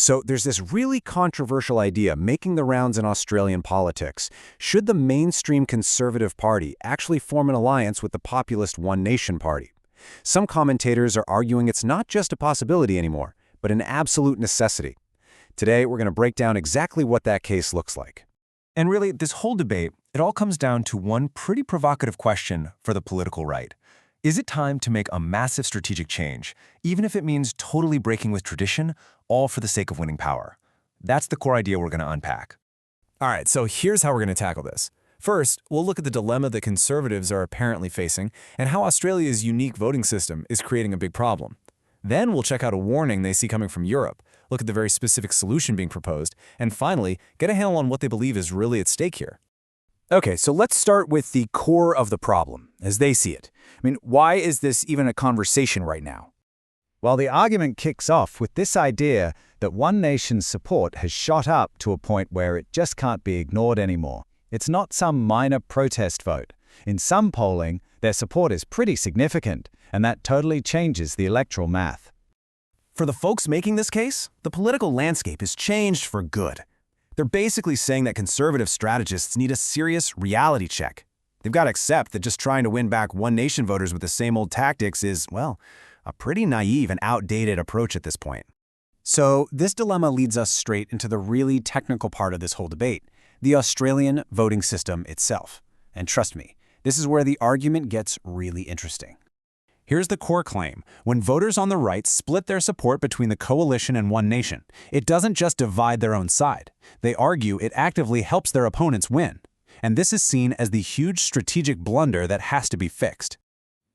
So there's this really controversial idea making the rounds in Australian politics. Should the mainstream Conservative Party actually form an alliance with the populist One Nation Party? Some commentators are arguing it's not just a possibility anymore, but an absolute necessity. Today, we're going to break down exactly what that case looks like. And really, this whole debate, it all comes down to one pretty provocative question for the political right. Is it time to make a massive strategic change, even if it means totally breaking with tradition, all for the sake of winning power? That's the core idea we're going to unpack. All right, so here's how we're going to tackle this. First, we'll look at the dilemma that conservatives are apparently facing and how Australia's unique voting system is creating a big problem. Then we'll check out a warning they see coming from Europe, look at the very specific solution being proposed, and finally, get a handle on what they believe is really at stake here. Okay, so let's start with the core of the problem, as they see it. Why is this even a conversation right now? Well, the argument kicks off with this idea that One Nation's support has shot up to a point where it just can't be ignored anymore. It's not some minor protest vote. In some polling, their support is pretty significant, and that totally changes the electoral math. For the folks making this case, the political landscape has changed for good. They're basically saying that conservative strategists need a serious reality check. They've got to accept that just trying to win back One Nation voters with the same old tactics is, well, a pretty naive and outdated approach at this point. So this dilemma leads us straight into the really technical part of this whole debate, the Australian voting system itself. And trust me, this is where the argument gets really interesting. Here's the core claim. When voters on the right split their support between the coalition and One Nation, it doesn't just divide their own side. They argue it actively helps their opponents win. And this is seen as the huge strategic blunder that has to be fixed.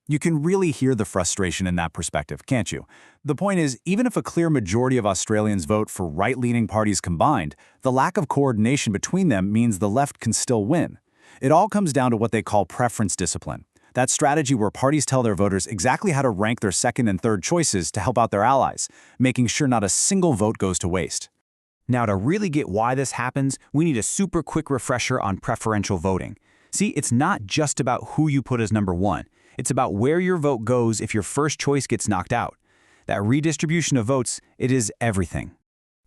You can really hear the frustration in that perspective, can't you? The point is, even if a clear majority of Australians vote for right-leaning parties combined, the lack of coordination between them means the left can still win. It all comes down to what they call preference discipline. That strategy where parties tell their voters exactly how to rank their second and third choices to help out their allies, making sure not a single vote goes to waste. Now, to really get why this happens, we need a super quick refresher on preferential voting. See, it's not just about who you put as number one. It's about where your vote goes if your first choice gets knocked out. That redistribution of votes, it is everything.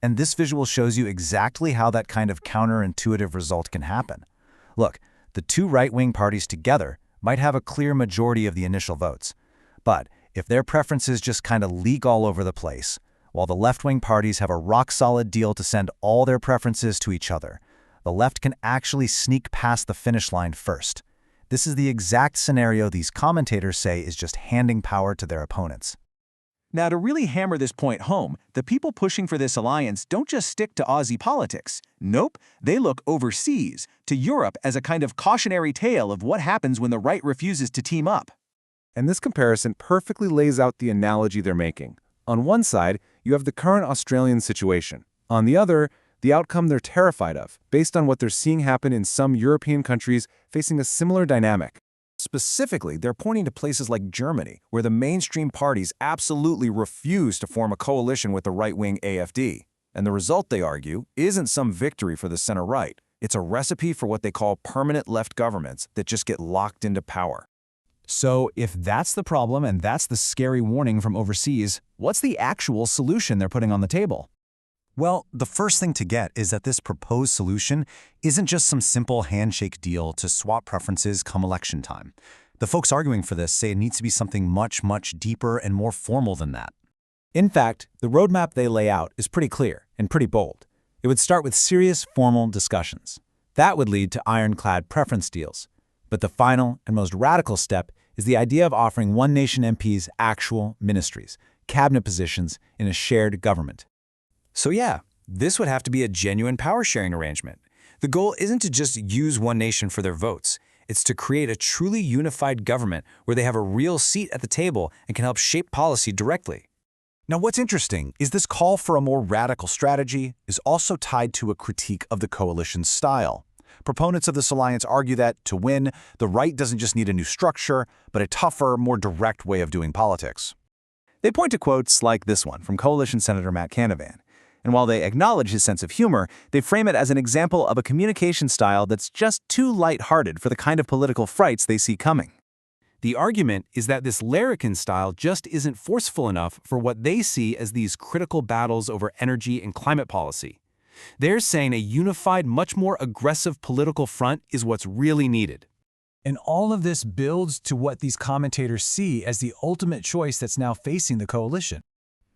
And this visual shows you exactly how that kind of counterintuitive result can happen. Look, the two right-wing parties together might have a clear majority of the initial votes. But if their preferences just kind of leak all over the place, while the left-wing parties have a rock-solid deal to send all their preferences to each other, the left can actually sneak past the finish line first. This is the exact scenario these commentators say is just handing power to their opponents. Now, to really hammer this point home, the people pushing for this alliance don't just stick to Aussie politics. Nope, they look overseas, to Europe as a kind of cautionary tale of what happens when the right refuses to team up. And this comparison perfectly lays out the analogy they're making. On one side, you have the current Australian situation. On the other, the outcome they're terrified of, based on what they're seeing happen in some European countries facing a similar dynamic. Specifically, they're pointing to places like Germany, where the mainstream parties absolutely refuse to form a coalition with the right-wing AfD. And the result, they argue, isn't some victory for the center-right. It's a recipe for what they call permanent left governments that just get locked into power. So if that's the problem and that's the scary warning from overseas, what's the actual solution they're putting on the table? Well, the first thing to get is that this proposed solution isn't just some simple handshake deal to swap preferences come election time. The folks arguing for this say it needs to be something much, much deeper and more formal than that. In fact, the roadmap they lay out is pretty clear and pretty bold. It would start with serious formal discussions. That would lead to ironclad preference deals. But the final and most radical step is the idea of offering One Nation MPs actual ministries, cabinet positions in a shared government. So yeah, this would have to be a genuine power-sharing arrangement. The goal isn't to just use One Nation for their votes. It's to create a truly unified government where they have a real seat at the table and can help shape policy directly. Now, what's interesting is this call for a more radical strategy is also tied to a critique of the coalition's style. Proponents of this alliance argue that, to win, the right doesn't just need a new structure, but a tougher, more direct way of doing politics. They point to quotes like this one from Coalition Senator Matt Canavan. And while they acknowledge his sense of humor, they frame it as an example of a communication style that's just too lighthearted for the kind of political frights they see coming. The argument is that this larrikin style just isn't forceful enough for what they see as these critical battles over energy and climate policy. They're saying a unified, much more aggressive political front is what's really needed. And all of this builds to what these commentators see as the ultimate choice that's now facing the coalition.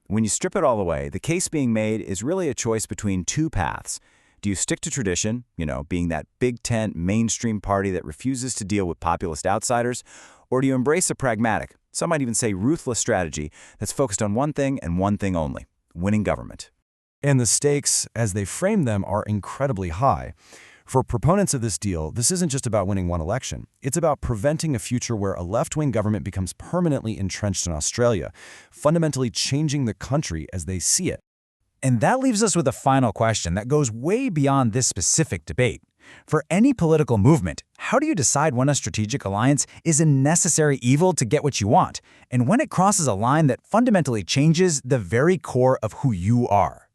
When you strip it all away, the case being made is really a choice between two paths. Do you stick to tradition, being that big tent mainstream party that refuses to deal with populist outsiders, or do you embrace a pragmatic, some might even say ruthless strategy that's focused on one thing and one thing only, winning government? And the stakes, as they frame them, are incredibly high. For proponents of this deal, this isn't just about winning one election. It's about preventing a future where a left-wing government becomes permanently entrenched in Australia, fundamentally changing the country as they see it. And that leaves us with a final question that goes way beyond this specific debate. For any political movement, how do you decide when a strategic alliance is a necessary evil to get what you want, and when it crosses a line that fundamentally changes the very core of who you are?